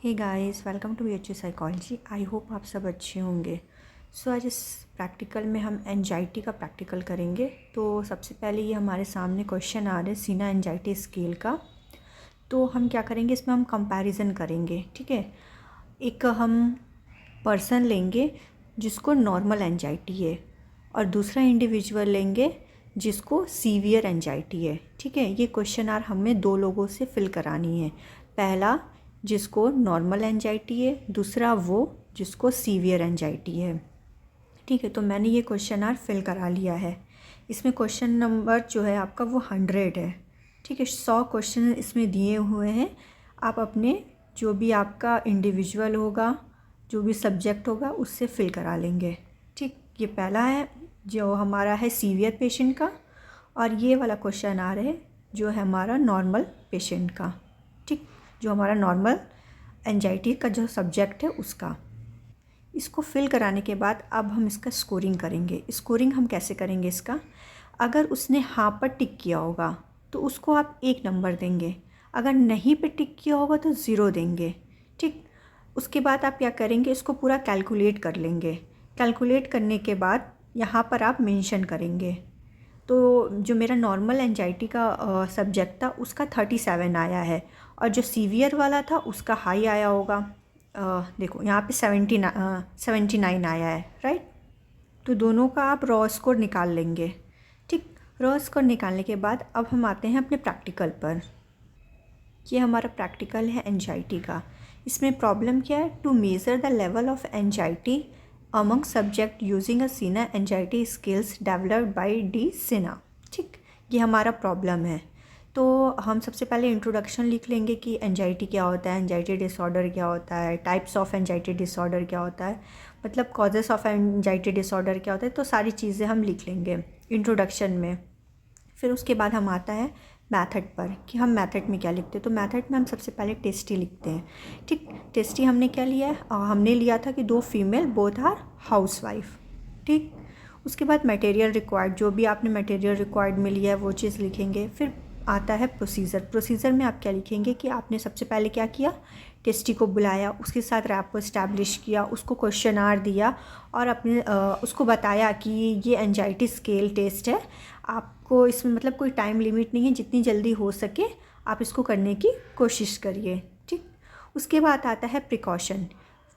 Hey guys, welcome to H psychology. I hope आप सब अच्छे होंगे। आज इस प्रैक्टिकल में हम एंजाइटी का प्रैक्टिकल करेंगे। तो सबसे पहले ये हमारे सामने क्वेश्चन आ रहे हैं सीना एंजाइटी स्केल का। तो हम क्या करेंगे, इसमें हम कंपैरिजन करेंगे। ठीक है, एक हम पर्सन लेंगे जिसको नॉर्मल एंजाइटी है और दूसरा इंडिविजुअल लेंगे जिसको सीवियर एंजाइटी है। ठीक है, ये क्वेश्चन आर हमें दो लोगों से फिल करानी है। पहला जिसको नॉर्मल एंजाइटी है, दूसरा वो जिसको सीवियर एंजाइटी है। ठीक है, तो मैंने ये क्वेश्चन आर फिल करा लिया है। इसमें क्वेश्चन नंबर जो है आपका वो 100 है। ठीक है, 100 क्वेश्चन इसमें दिए हुए हैं। आप अपने जो भी आपका इंडिविजुअल होगा, जो भी सब्जेक्ट होगा, उससे फिल करा लेंगे। ठीक, ये पहला है जो हमारा है सीवियर पेशेंट का, और ये वाला क्वेश्चन आ रहा है जो है हमारा नॉर्मल पेशेंट का। ठीक, जो हमारा नॉर्मल एंजाइटी का जो सब्जेक्ट है उसका। इसको फिल कराने के बाद अब हम इसका स्कोरिंग करेंगे। स्कोरिंग हम कैसे करेंगे इसका, अगर उसने हाँ पर टिक किया होगा तो उसको आप 1 नंबर देंगे, अगर नहीं पे टिक किया होगा तो 0 देंगे। ठीक, उसके बाद आप क्या करेंगे, इसको पूरा कैलकुलेट कर लेंगे। कैलकुलेट करने के बाद यहाँ पर आप मेंशन करेंगे। तो जो मेरा नॉर्मल एंजाइटी का सब्जेक्ट था उसका 37 आया है, और जो सीवियर वाला था उसका हाई आया होगा। देखो यहाँ पे 79 आया है, राइट। तो दोनों का आप रॉ स्कोर निकाल लेंगे। ठीक, रॉ स्कोर निकालने के बाद अब हम आते हैं अपने प्रैक्टिकल पर। ये हमारा प्रैक्टिकल है एंजाइटी का। इसमें प्रॉब्लम क्या है, to measure the level of anxiety among subject using a Sinha anxiety skills developed by D Sinha. ठीक, ये हमारा प्रॉब्लम है। तो हम सबसे पहले इंट्रोडक्शन लिख लेंगे कि एंजाइटी क्या होता है, एंजाइटी डिसऑर्डर क्या होता है, टाइप्स ऑफ एंजाइटी डिसऑर्डर क्या होता है, मतलब कॉजेस ऑफ एंजाइटी डिसऑर्डर क्या होता है। तो सारी चीज़ें हम लिख लेंगे इंट्रोडक्शन में। फिर उसके बाद हम आता है मेथड पर कि हम मेथड में क्या लिखते हैं। तो मेथड में हम सबसे पहले टेस्टी लिखते हैं। ठीक, टेस्टी हमने क्या लिया है, हमने लिया था कि 2 फीमेल बोथ आर हाउसवाइफ। ठीक, उसके बाद मटेरियल रिक्वायर्ड, जो भी आपने मटेरियल रिक्वायर्ड में लिया है वो चीज़ लिखेंगे। फिर आता है प्रोसीजर। प्रोसीजर में आप क्या लिखेंगे कि आपने सबसे पहले क्या किया, टेस्टी को बुलाया, उसके साथ रैप को इस्टेब्लिश किया, उसको क्वेश्चन आर दिया और अपने उसको बताया कि ये एंजाइटी स्केल टेस्ट है। आपको इसमें मतलब कोई टाइम लिमिट नहीं है, जितनी जल्दी हो सके आप इसको करने की कोशिश करिए। ठीक, उसके बाद आता है प्रिकॉशन।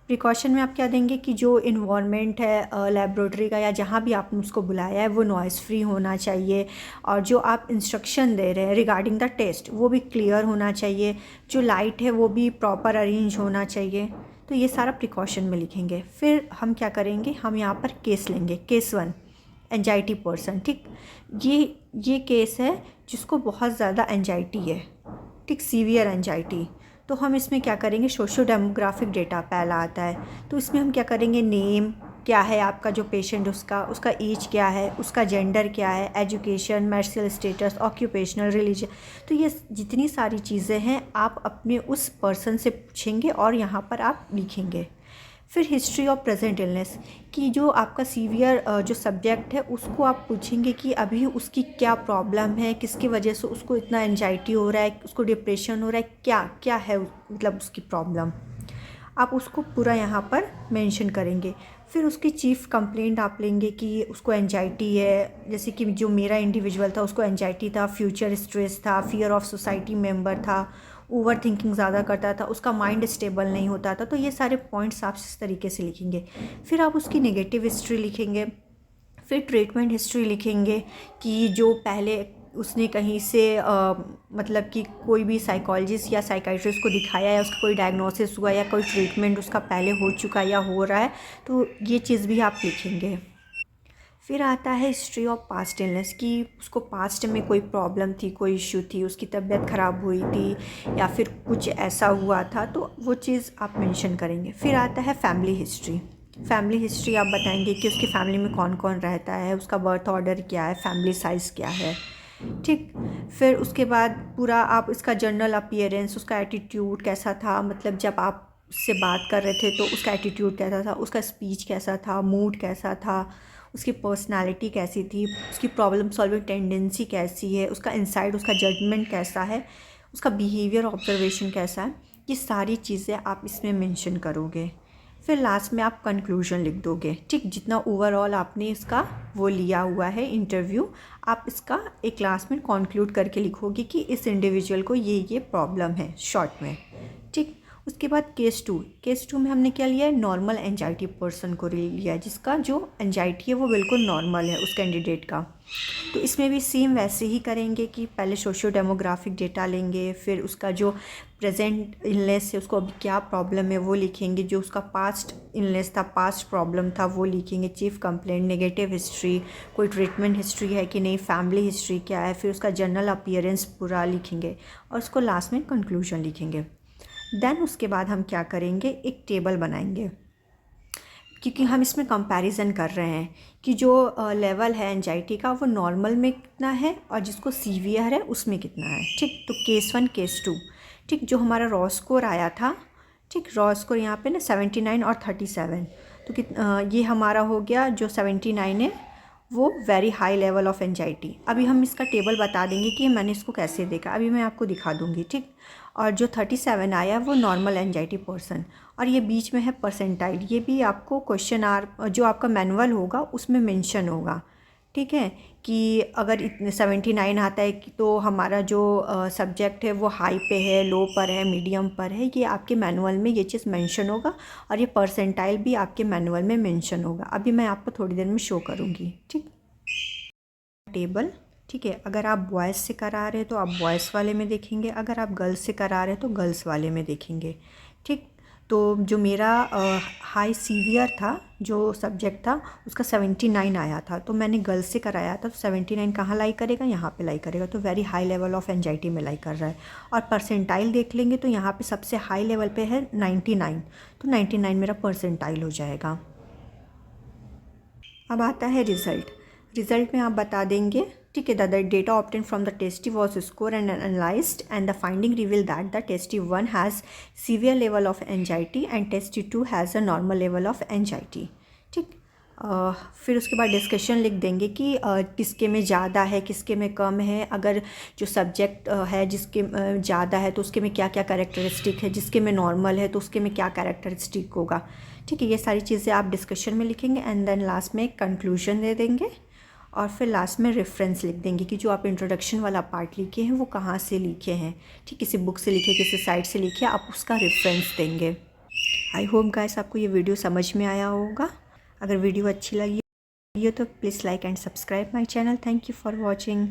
प्रिकॉशन में आप क्या देंगे कि जो इन्वायरमेंट है लेबोरेटरी का या जहाँ भी आपने उसको बुलाया है वो नॉइज़ फ्री होना चाहिए, और जो आप इंस्ट्रक्शन दे रहे हैं रिगार्डिंग द टेस्ट वो भी क्लियर होना चाहिए, जो लाइट है वो भी प्रॉपर अरेंज होना चाहिए। तो ये सारा प्रिकॉशन में लिखेंगे। फिर हम क्या करेंगे, हम यहाँ पर केस लेंगे। Case 1 anxiety person. ठीक, ये केस है जिसको बहुत ज़्यादा एंजाइटी है। ठीक, सीवियर एंजाइटी। तो हम इसमें क्या करेंगे, सोशो डेमोग्राफिक डेटा पहला आता है। तो इसमें हम क्या करेंगे, नेम क्या है आपका जो पेशेंट, उसका एज क्या है, उसका जेंडर क्या है, education, marital status, occupational, religion. तो ये जितनी सारी चीज़ें हैं आप अपने उस पर्सन से पूछेंगे और यहाँ पर आप लिखेंगे। फिर हिस्ट्री ऑफ प्रेजेंट इलनेस, कि जो आपका सीवियर जो सब्जेक्ट है उसको आप पूछेंगे कि अभी उसकी क्या प्रॉब्लम है, किसकी वजह से उसको इतना एंजाइटी हो रहा है, उसको डिप्रेशन हो रहा है, क्या क्या है मतलब उसकी प्रॉब्लम, आप उसको पूरा यहाँ पर मेंशन करेंगे। फिर उसकी चीफ़ कंप्लेंट आप लेंगे कि उसको एंजाइटी है, जैसे कि जो मेरा इंडिविजुअल था उसको एंजाइटी था, फ्यूचर स्ट्रेस था, फियर ऑफ सोसाइटी मेंबर था, ओवर थिंकिंग ज़्यादा करता था, उसका माइंड स्टेबल नहीं होता था। तो ये सारे पॉइंट्स आप इस तरीके से लिखेंगे। फिर आप उसकी नेगेटिव हिस्ट्री लिखेंगे। फिर ट्रीटमेंट हिस्ट्री लिखेंगे कि जो पहले उसने कहीं से मतलब कि कोई भी साइकोलॉजिस्ट या साइकाइट्रिस्ट को दिखाया है, उसका कोई डायग्नोसिस हुआ या कोई ट्रीटमेंट उसका पहले हो चुका या हो रहा है, तो ये चीज़ भी आप लिखेंगे। फिर आता है हिस्ट्री ऑफ पास्ट इलनेस, कि उसको पास्ट में कोई प्रॉब्लम थी, कोई इश्यू थी, उसकी तबीयत ख़राब हुई थी या फिर कुछ ऐसा हुआ था, तो वो चीज़ आप मेंशन करेंगे। फिर आता है फैमिली हिस्ट्री। फैमिली हिस्ट्री आप बताएंगे कि उसकी फैमिली में कौन कौन रहता है, उसका बर्थ ऑर्डर क्या है, फैमिली साइज़ क्या है। ठीक, फिर उसके बाद पूरा आप इसका जनरल अपीयरेंस, उसका एटीट्यूड कैसा था, मतलब जब आप उससे बात कर रहे थे तो उसका एटीट्यूड कैसा था, उसका स्पीच कैसा था, मूड कैसा था, उसकी पर्सनालिटी कैसी थी, उसकी प्रॉब्लम सॉल्विंग टेंडेंसी कैसी है, उसका इंसाइट, उसका जजमेंट कैसा है, उसका बिहेवियर ऑब्जर्वेशन कैसा है। ये सारी चीज़ें आप इसमें मेंशन करोगे। फिर लास्ट में आप कंक्लूजन लिख दोगे। ठीक, जितना ओवरऑल आपने इसका वो लिया हुआ है इंटरव्यू, आप इसका एक क्लास में कंक्लूड करके लिखोगे कि इस इंडिविजुअल को ये प्रॉब्लम है शॉर्ट में। ठीक, उसके बाद केस टू में हमने क्या लिया है, नॉर्मल एंजाइटी पर्सन को लिया है, जिसका जो एंजाइटी है वो बिल्कुल नॉर्मल है उस कैंडिडेट का। तो इसमें भी सेम वैसे ही करेंगे कि पहले सोशियो डेमोग्राफिक डेटा लेंगे, फिर उसका जो प्रेजेंट इलनेस है उसको अभी क्या प्रॉब्लम है वो लिखेंगे, जो उसका पास्ट इलनेस था, पास्ट प्रॉब्लम था वो लिखेंगे, चीफ कंप्लेंट, नेगेटिव हिस्ट्री, कोई ट्रीटमेंट हिस्ट्री है कि नहीं, फैमिली हिस्ट्री क्या है, फिर उसका जनरल अपीयरेंस पूरा लिखेंगे और उसको लास्ट में कंक्लूजन लिखेंगे। देन उसके बाद हम क्या करेंगे, एक टेबल बनाएंगे, क्योंकि हम इसमें कंपैरिजन कर रहे हैं कि जो लेवल है एंजाइटी का वो नॉर्मल में कितना है और जिसको सीवियर है उसमें कितना है। ठीक, तो केस 1 केस 2, ठीक, जो हमारा रॉ स्कोर आया था, ठीक, रॉ स्कोर यहाँ पे ना 79 और 37, तो ये हमारा हो गया, जो 79 है वो very high level of anxiety. अभी हम इसका टेबल बता देंगे कि मैंने इसको कैसे देखा, अभी मैं आपको दिखा दूँगी। ठीक, और जो 37 आया वो नॉर्मल एंजाइटी पर्सन, और ये बीच में है परसेंटाइल। ये भी आपको क्वेश्चन जो आपका मैनुअल होगा उसमें मेंशन होगा। ठीक है, कि अगर 79 आता है तो हमारा जो सब्जेक्ट है वो हाई पे है, लो पर है, मीडियम पर है, ये आपके मैनुअल में ये चीज़ मेंशन होगा, और ये परसेंटाइल भी आपके मैनुअल में मेंशन होगा। अभी मैं आपको थोड़ी देर में शो करूँगी। ठीक, टेबल, ठीक है, अगर आप बॉयज़ से करा रहे हैं तो आप बॉयज़ वाले में देखेंगे, अगर आप गर्ल्स से करा रहे हैं तो गर्ल्स वाले में देखेंगे। ठीक, तो जो मेरा हाई सीवियर था, जो सब्जेक्ट था उसका 79 आया था, तो मैंने गर्ल्स से कराया था, तो 79 कहाँ लाई करेगा, यहाँ पे लाई करेगा, तो very high level of anxiety में लाई कर रहा है। और परसेंटाइल देख लेंगे तो यहाँ पे सबसे हाई लेवल पे है 99, तो 99 मेरा परसेंटाइल हो जाएगा। अब आता है रिज़ल्ट में आप बता देंगे, ठीक है, the data obtain from the tasty was score and analysed and the finding reveal that the tasty 1 has severe level of anxiety and tasty 2 has a normal level of anxiety. ठीक, फिर उसके बाद डिस्कशन लिख देंगे कि किसके में ज़्यादा है, किसके में कम है, अगर जो सब्जेक्ट है जिसके ज़्यादा है तो उसके में क्या क्या कैरेक्टरिस्टिक है, जिसके में नॉर्मल है तो उसके में क्या कैरेक्टरिस्टिक होगा। ठीक है, ये सारी चीज़ें आप डिस्कशन में लिखेंगे एंड देन लास्ट में एक कंक्लूजन दे देंगे, और फिर लास्ट में रेफरेंस लिख देंगे कि जो आप इंट्रोडक्शन वाला पार्ट लिखे हैं वो कहाँ से लिखे हैं। ठीक, किसी बुक से लिखे, किसी साइट से लिखे, आप उसका रेफरेंस देंगे। आई होप गाइस आपको ये वीडियो समझ में आया होगा। अगर वीडियो अच्छी लगी हो तो please like and subscribe my channel. Thank you for watching.